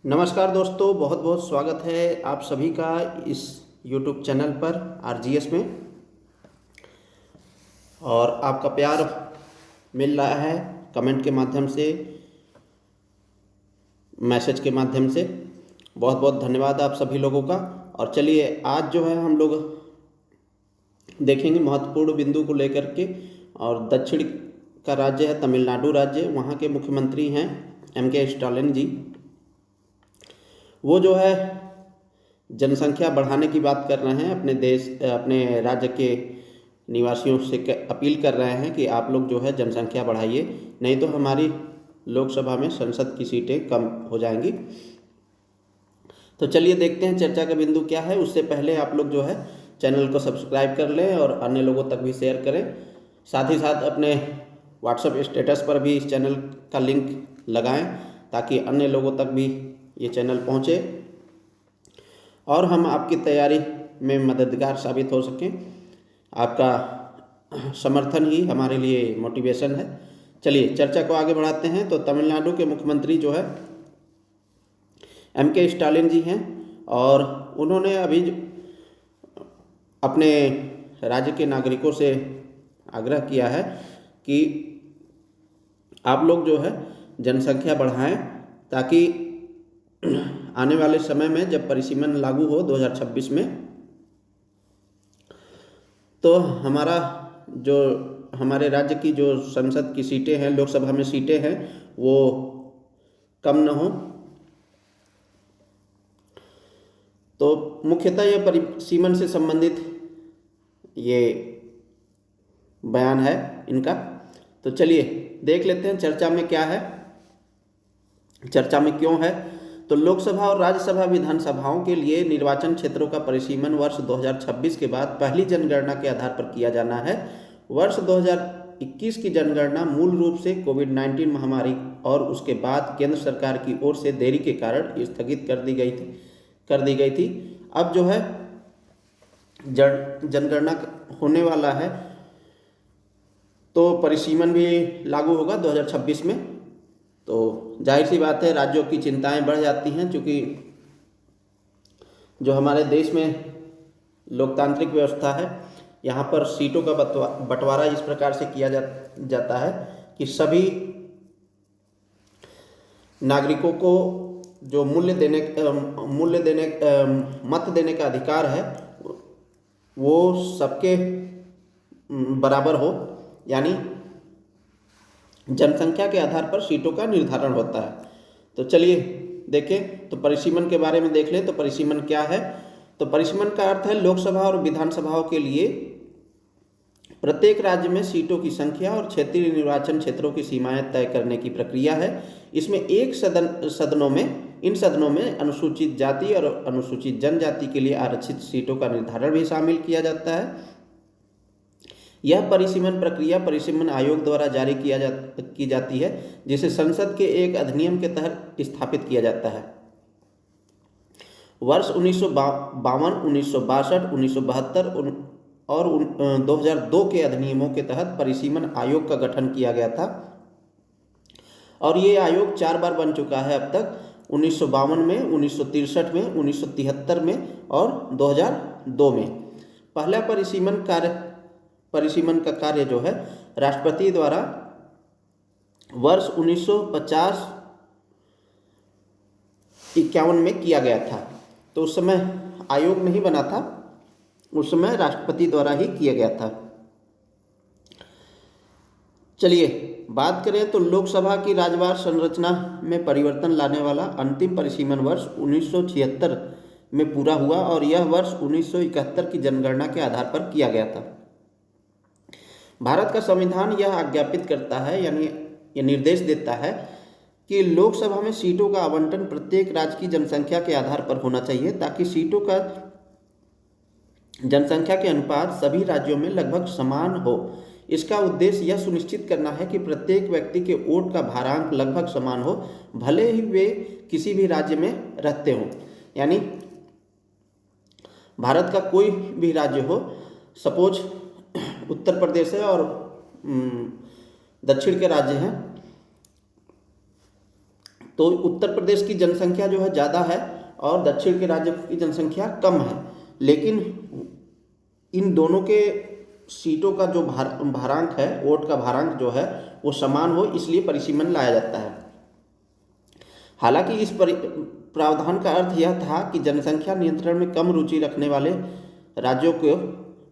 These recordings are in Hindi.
नमस्कार दोस्तों, बहुत बहुत स्वागत है आप सभी का इस YouTube चैनल पर आरजीएस में। और आपका प्यार मिल रहा है कमेंट के माध्यम से, मैसेज के माध्यम से। बहुत बहुत धन्यवाद आप सभी लोगों का। और चलिए आज जो है हम लोग देखेंगे महत्वपूर्ण बिंदु को लेकर के। और दक्षिण का राज्य है तमिलनाडु राज्य, वहाँ के मुख्यमंत्री हैं MK स्टालिन जी। वो जो है जनसंख्या बढ़ाने की बात कर रहे हैं, अपने राज्य के निवासियों से अपील कर रहे हैं कि आप लोग जो है जनसंख्या बढ़ाइए, नहीं तो हमारी लोकसभा में संसद की सीटें कम हो जाएंगी। तो चलिए देखते हैं चर्चा का बिंदु क्या है। उससे पहले आप लोग जो है चैनल को सब्सक्राइब कर लें और अन्य लोगों तक भी शेयर करें। साथ ही साथ अपने व्हाट्सएप स्टेटस पर भी इस चैनल का लिंक लगाएं ताकि अन्य लोगों तक भी ये चैनल पहुँचे और हम आपकी तैयारी में मददगार साबित हो सकें। आपका समर्थन ही हमारे लिए मोटिवेशन है। चलिए चर्चा को आगे बढ़ाते हैं। तो तमिलनाडु के मुख्यमंत्री जो है MK स्टालिन जी हैं और उन्होंने अभी अपने राज्य के नागरिकों से आग्रह किया है कि आप लोग जो है जनसंख्या बढ़ाएं ताकि आने वाले समय में जब परिसीमन लागू हो 2026 में, तो हमारे राज्य की जो संसद की सीटें हैं, लोकसभा में सीटें हैं, वो कम न हो। तो मुख्यतः ये परिसीमन से संबंधित ये बयान है इनका। तो चलिए देख लेते हैं चर्चा में क्या है, चर्चा में क्यों है। तो लोकसभा और राज्यसभा विधानसभाओं के लिए निर्वाचन क्षेत्रों का परिसीमन वर्ष 2026 के बाद पहली जनगणना के आधार पर किया जाना है। वर्ष 2021 की जनगणना मूल रूप से कोविड-19 महामारी और उसके बाद केंद्र सरकार की ओर से देरी के कारण स्थगित कर दी गई थी। अब जो है जनगणना होने वाला है तो परिसीमन भी लागू होगा 2026 में। तो जाहिर सी बात है राज्यों की चिंताएं बढ़ जाती हैं, क्योंकि जो हमारे देश में लोकतांत्रिक व्यवस्था है, यहाँ पर सीटों का बंटवारा इस प्रकार से किया जाता है कि सभी नागरिकों को जो मत देने का अधिकार है वो सबके बराबर हो, यानी जनसंख्या के आधार पर सीटों का निर्धारण होता है। तो चलिए देखें, तो परिसीमन के बारे में देख लें। तो परिसीमन क्या है? तो परिसीमन का अर्थ है लोकसभा और विधानसभाओं के लिए प्रत्येक राज्य में सीटों की संख्या और क्षेत्रीय निर्वाचन क्षेत्रों की सीमाएं तय करने की प्रक्रिया है। इसमें इन सदनों में अनुसूचित जाति और अनुसूचित जनजाति के लिए आरक्षित सीटों का निर्धारण भी शामिल किया जाता है। यह परिसीमन प्रक्रिया परिसीमन आयोग द्वारा जारी की जाती है, जिसे संसद के एक अधिनियम के तहत स्थापित किया जाता है। वर्ष 1952, 1962, 1972 और 2002 के अधिनियमों के तहत परिसीमन आयोग का गठन किया गया था और ये आयोग 4 बार बन चुका है अब तक, 1952 में, 1963 में, 1973 में और 2002 में। पहला परिसीमन का कार्य जो है राष्ट्रपति द्वारा वर्ष 1950-51 में किया गया था। तो उस समय आयोग नहीं बना था, उस समय राष्ट्रपति द्वारा ही किया गया था। चलिए बात करें तो लोकसभा की राज्यवार संरचना में परिवर्तन लाने वाला अंतिम परिसीमन वर्ष 1976 में पूरा हुआ और यह वर्ष 1971 की जनगणना के आधार पर किया गया था। भारत का संविधान यह आज्ञापित करता है, यानी यह निर्देश देता है कि लोकसभा में सीटों का आवंटन प्रत्येक राज्य की जनसंख्या के आधार पर होना चाहिए, ताकि सीटों का जनसंख्या के अनुपात सभी राज्यों में लगभग समान हो। इसका उद्देश्य यह सुनिश्चित करना है कि प्रत्येक व्यक्ति के वोट का भारांक लगभग समान हो, भले ही वे किसी भी राज्य में रहते हों। यानी भारत का कोई भी राज्य हो, सपोज उत्तर प्रदेश है और दक्षिण के राज्य हैं, तो उत्तर प्रदेश की जनसंख्या जो है ज़्यादा है और दक्षिण के राज्यों की जनसंख्या कम है, लेकिन इन दोनों के सीटों का जो भारांक है, वोट का भारांक जो है वो समान हो, इसलिए परिसीमन लाया जाता है। हालांकि इस प्रावधान का अर्थ यह था कि जनसंख्या नियंत्रण में कम रुचि रखने वाले राज्यों को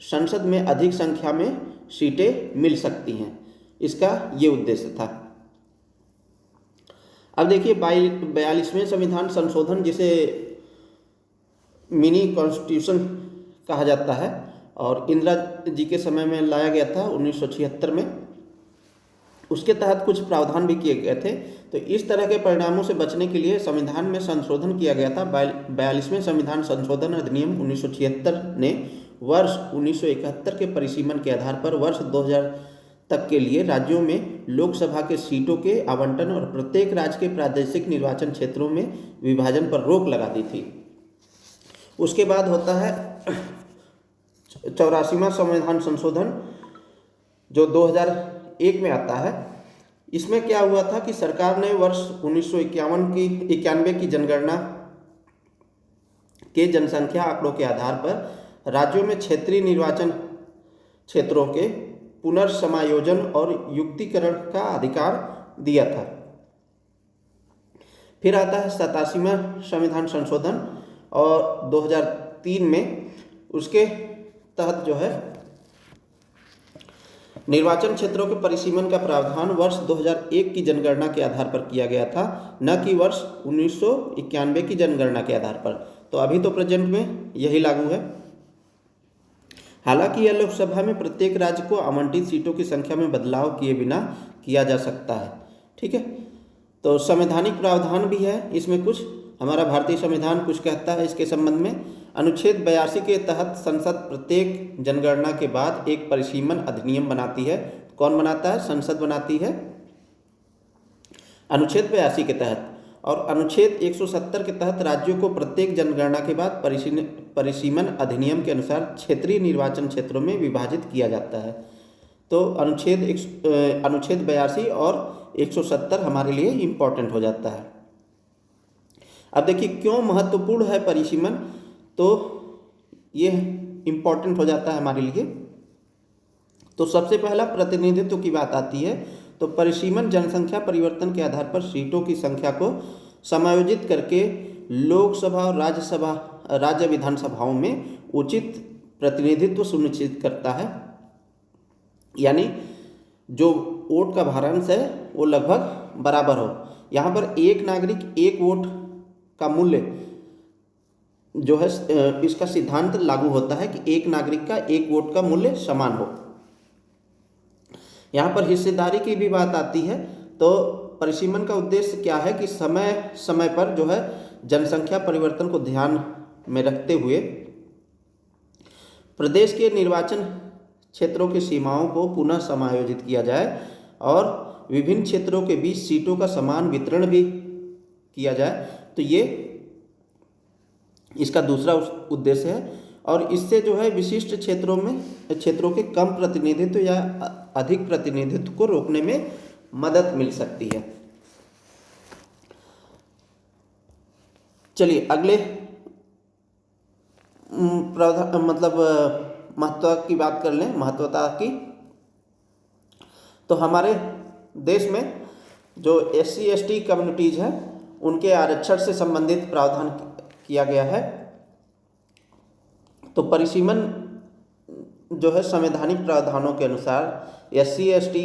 संसद में अधिक संख्या में सीटें मिल सकती हैं, इसका ये उद्देश्य था। अब देखिए 42वें संविधान संशोधन, जिसे मिनी कॉन्स्टिट्यूशन कहा जाता है, और इंदिरा जी के समय में लाया गया था 1976 में। उसके तहत कुछ प्रावधान भी किए गए थे। तो इस तरह के परिणामों से बचने के लिए संविधान में संशोधन किया गया था। 42वें संविधान संशोधन अधिनियम 1976 ने वर्ष 1971 के परिसीमन के आधार पर वर्ष 2000 तक के लिए राज्यों में लोकसभा के सीटों के आवंटन और प्रत्येक राज्य के प्रादेशिक निर्वाचन क्षेत्रों में विभाजन पर रोक लगा दी थी। उसके बाद होता है 84वां संविधान संशोधन, जो 2001 में आता है। इसमें क्या हुआ था कि सरकार ने वर्ष 1991 की जनगणना के जनसंख्या आंकड़ों के आधार पर राज्यों में क्षेत्रीय निर्वाचन क्षेत्रों के पुनर्समायोजन और युक्तिकरण का अधिकार दिया था। फिर आता है 87वां संविधान संशोधन, और 2003 में उसके तहत जो है निर्वाचन क्षेत्रों के परिसीमन का प्रावधान वर्ष 2001 की जनगणना के आधार पर किया गया था, न कि वर्ष 1991 की जनगणना के आधार पर। तो अभी तो प्रेजेंट में यही लागू है। हालांकि यह लोकसभा में प्रत्येक राज्य को आवंटित सीटों की संख्या में बदलाव किए बिना किया जा सकता है। ठीक है, तो संवैधानिक प्रावधान भी है इसमें कुछ। हमारा भारतीय संविधान कुछ कहता है इसके संबंध में। अनुच्छेद 82 के तहत संसद प्रत्येक जनगणना के बाद एक परिसीमन अधिनियम बनाती है। कौन बनाता है? संसद बनाती है अनुच्छेद 82 के तहत। और अनुच्छेद 170 के तहत राज्यों को प्रत्येक जनगणना के बाद परिसीमन अधिनियम के अनुसार क्षेत्रीय निर्वाचन क्षेत्रों में विभाजित किया जाता है। तो अनुच्छेद 82 और 170 हमारे लिए इम्पोर्टेंट हो जाता है। अब देखिए क्यों महत्वपूर्ण है परिसीमन, तो ये इम्पोर्टेंट हो जाता है हमारे लिए। तो सबसे पहला प्रतिनिधित्व की बात आती है। तो परिसीमन जनसंख्या परिवर्तन के आधार पर सीटों की संख्या को समायोजित करके लोकसभा और राज्य विधानसभाओं में उचित प्रतिनिधित्व सुनिश्चित करता है। यानी जो वोट का भारांश है वो लगभग बराबर हो। यहाँ पर एक नागरिक एक वोट का मूल्य जो है, इसका सिद्धांत लागू होता है कि एक नागरिक का एक वोट का मूल्य समान हो। यहाँ पर हिस्सेदारी की भी बात आती है। तो परिसीमन का उद्देश्य क्या है कि समय समय पर जो है जनसंख्या परिवर्तन को ध्यान में रखते हुए प्रदेश के निर्वाचन क्षेत्रों की सीमाओं को पुनः समायोजित किया जाए और विभिन्न क्षेत्रों के बीच सीटों का समान वितरण भी किया जाए। तो ये इसका दूसरा उद्देश्य है। और इससे जो है विशिष्ट क्षेत्रों के कम प्रतिनिधित्व या अधिक प्रतिनिधित्व को रोकने में मदद मिल सकती है। चलिए अगले महत्व की बात कर लें, महत्वता की। तो हमारे देश में जो SC/ST कम्युनिटीज हैं उनके आरक्षण से संबंधित प्रावधान किया गया है। तो परिसीमन जो है संवैधानिक प्रावधानों के अनुसार SC/ST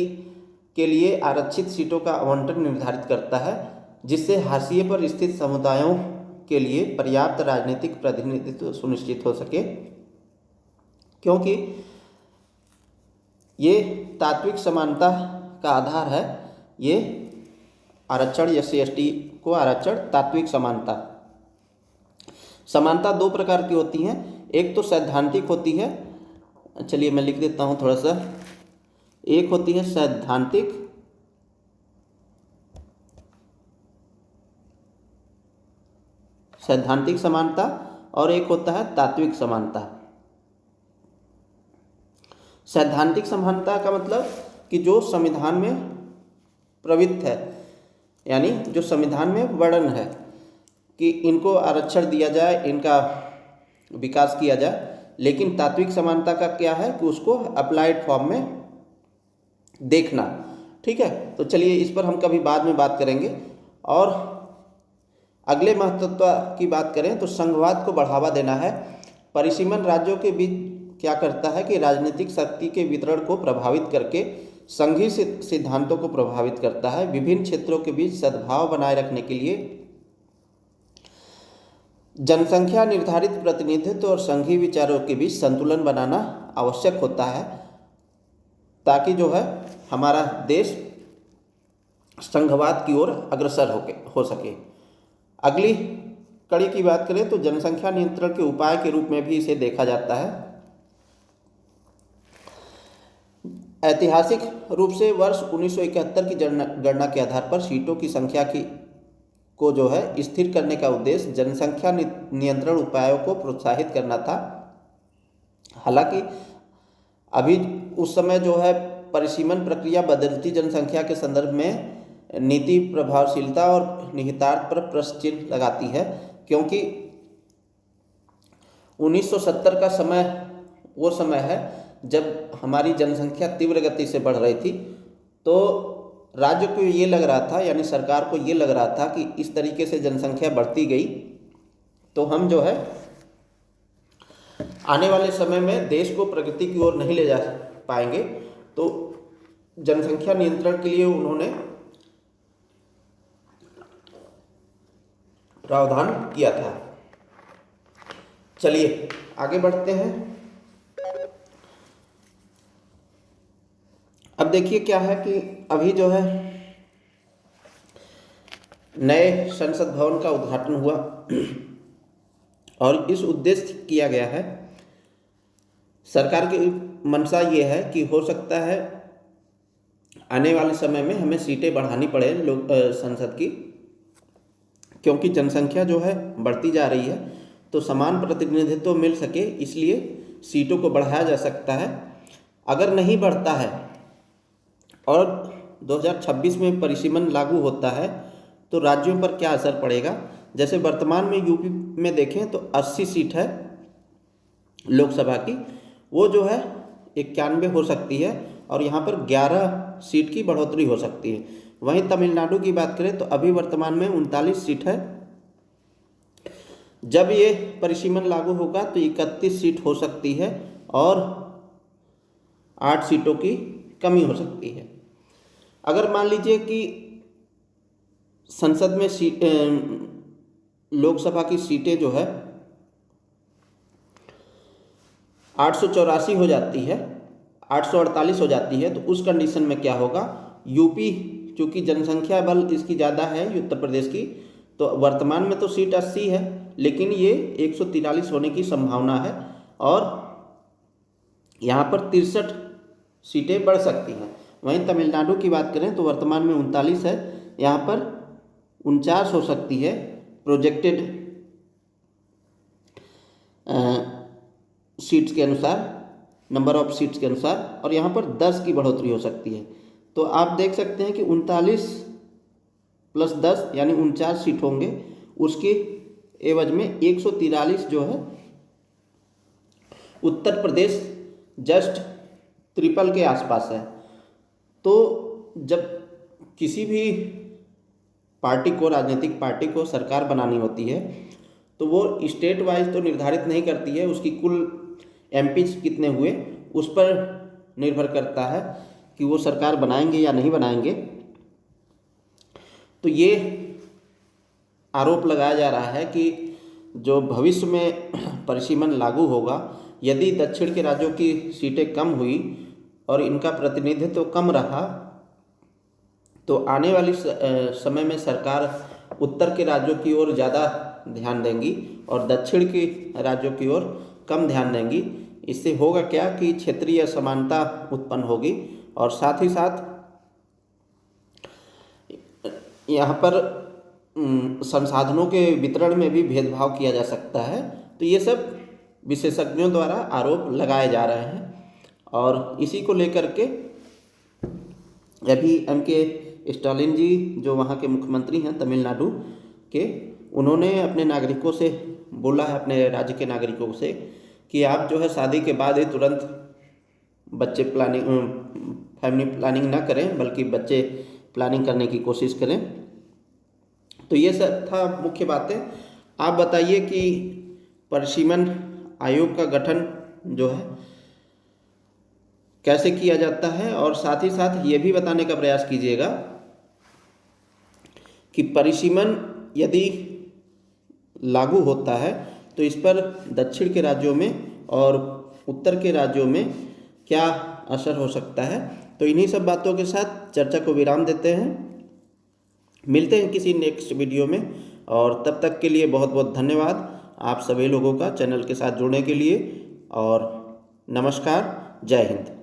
के लिए आरक्षित सीटों का आवंटन निर्धारित करता है, जिससे हाशिए पर स्थित समुदायों के लिए पर्याप्त राजनीतिक प्रतिनिधित्व सुनिश्चित हो सके। क्योंकि ये तात्विक समानता का आधार है, ये आरक्षण SC/ST को आरक्षण तात्विक समानता दो प्रकार की होती हैं। एक तो सैद्धांतिक होती है, चलिए मैं लिख देता हूँ थोड़ा सा। एक होती है सैद्धांतिक समानता और एक होता है तात्विक समानता। सैद्धांतिक समानता का मतलब कि जो संविधान में प्रवृत्त है, यानी जो संविधान में वर्णन है कि इनको आरक्षण दिया जाए, इनका विकास किया जाए, लेकिन तात्विक समानता का क्या है कि उसको अप्लाइड फॉर्म में देखना। ठीक है, तो चलिए इस पर हम कभी बाद में बात करेंगे। और अगले महत्व की बात करें तो संघवाद को बढ़ावा देना है। परिसीमन राज्यों के बीच क्या करता है कि राजनीतिक शक्ति के वितरण को प्रभावित करके संघीय सिद्धांतों को प्रभावित करता है। विभिन्न क्षेत्रों के बीच सद्भाव बनाए रखने के लिए जनसंख्या निर्धारित प्रतिनिधित्व और संघीय विचारों के बीच संतुलन बनाना आवश्यक होता है, ताकि जो है हमारा देश संघवाद की ओर अग्रसर हो सके। अगली कड़ी की बात करें तो जनसंख्या नियंत्रण के उपाय के रूप में भी इसे देखा जाता है। ऐतिहासिक रूप से वर्ष 1971 की गणना के आधार पर सीटों की संख्या को जो है स्थिर करने का उद्देश्य जनसंख्या नियंत्रण उपायों को प्रोत्साहित करना था। हालांकि अभी उस समय जो है परिसीमन प्रक्रिया बदलती जनसंख्या के संदर्भ में नीति प्रभावशीलता और निहितार्थ पर प्रश्न चिन्ह लगाती है, क्योंकि 1970 का समय वो समय है जब हमारी जनसंख्या तीव्र गति से बढ़ रही थी। तो राज्य को ये लग रहा था, यानी सरकार को ये लग रहा था कि इस तरीके से जनसंख्या बढ़ती गई तो हम जो है आने वाले समय में देश को प्रगति की ओर नहीं ले जा पाएंगे। तो जनसंख्या नियंत्रण के लिए उन्होंने प्रावधान किया था। चलिए आगे बढ़ते हैं। अब देखिए क्या है कि अभी जो है नए संसद भवन का उद्घाटन हुआ और इस उद्देश्य किया गया है। सरकार की मंशा ये है कि हो सकता है आने वाले समय में हमें सीटें बढ़ानी पड़े लोक संसद की, क्योंकि जनसंख्या जो है बढ़ती जा रही है, तो समान प्रतिनिधित्व मिल सके इसलिए सीटों को बढ़ाया जा सकता है। अगर नहीं बढ़ता है और 2026 में परिसीमन लागू होता है तो राज्यों पर क्या असर पड़ेगा। जैसे वर्तमान में यूपी में देखें तो 80 सीट है लोकसभा की, वो जो है 91 हो सकती है और यहाँ पर 11 सीट की बढ़ोतरी हो सकती है। वहीं तमिलनाडु की बात करें तो अभी वर्तमान में 39 सीट है, जब ये परिसीमन लागू होगा तो 31 सीट हो सकती है और 8 सीटों की कमी हो सकती है। अगर मान लीजिए कि संसद में लोकसभा की सीटें जो है 884 हो जाती है, 848 हो जाती है, तो उस कंडीशन में क्या होगा, यूपी चूँकि जनसंख्या बल इसकी ज़्यादा है उत्तर प्रदेश की, तो वर्तमान में तो सीट 80 है लेकिन ये 143 होने की संभावना है और यहाँ पर 63 सीटें बढ़ सकती हैं। वहीं तमिलनाडु की बात करें तो वर्तमान में 39 है, यहाँ पर 49 हो सकती है प्रोजेक्टेड सीट्स के अनुसार, नंबर ऑफ सीट्स के अनुसार, और यहाँ पर 10 की बढ़ोतरी हो सकती है। तो आप देख सकते हैं कि 39 प्लस 10 यानी 49 सीट होंगे, उसके एवज में 143 जो है उत्तर प्रदेश जस्ट ट्रिपल के आसपास है। तो जब किसी भी पार्टी को, राजनीतिक पार्टी को सरकार बनानी होती है तो वो स्टेट वाइज तो निर्धारित नहीं करती है, उसकी कुल एमपीज कितने हुए उस पर निर्भर करता है कि वो सरकार बनाएंगे या नहीं बनाएंगे। तो ये आरोप लगाया जा रहा है कि जो भविष्य में परिसीमन लागू होगा, यदि दक्षिण के राज्यों की सीटें कम हुई और इनका प्रतिनिधित्व कम रहा तो आने वाली समय में सरकार उत्तर के राज्यों की ओर ज़्यादा ध्यान देंगी और दक्षिण के राज्यों की ओर कम ध्यान देंगी। इससे होगा क्या कि क्षेत्रीय असमानता उत्पन्न होगी और साथ ही साथ यहाँ पर संसाधनों के वितरण में भी भेदभाव किया जा सकता है। तो ये सब विशेषज्ञों द्वारा आरोप लगाए जा रहे हैं और इसी को लेकर के अभी एमके स्टालिन जी जो वहाँ के मुख्यमंत्री हैं तमिलनाडु के, उन्होंने अपने नागरिकों से बोला है, अपने राज्य के नागरिकों से, कि आप जो है शादी के बाद ही तुरंत बच्चे फैमिली प्लानिंग ना करें, बल्कि बच्चे प्लानिंग करने की कोशिश करें। तो ये सब था मुख्य बातें। आप बताइए कि परिसीमन आयोग का गठन जो है कैसे किया जाता है, और साथ ही साथ ये भी बताने का प्रयास कीजिएगा कि परिसीमन यदि लागू होता है तो इस पर दक्षिण के राज्यों में और उत्तर के राज्यों में क्या असर हो सकता है। तो इन्हीं सब बातों के साथ चर्चा को विराम देते हैं। मिलते हैं किसी नेक्स्ट वीडियो में, और तब तक के लिए बहुत बहुत धन्यवाद आप सभी लोगों का चैनल के साथ जुड़ने के लिए, और नमस्कार, जय हिंद।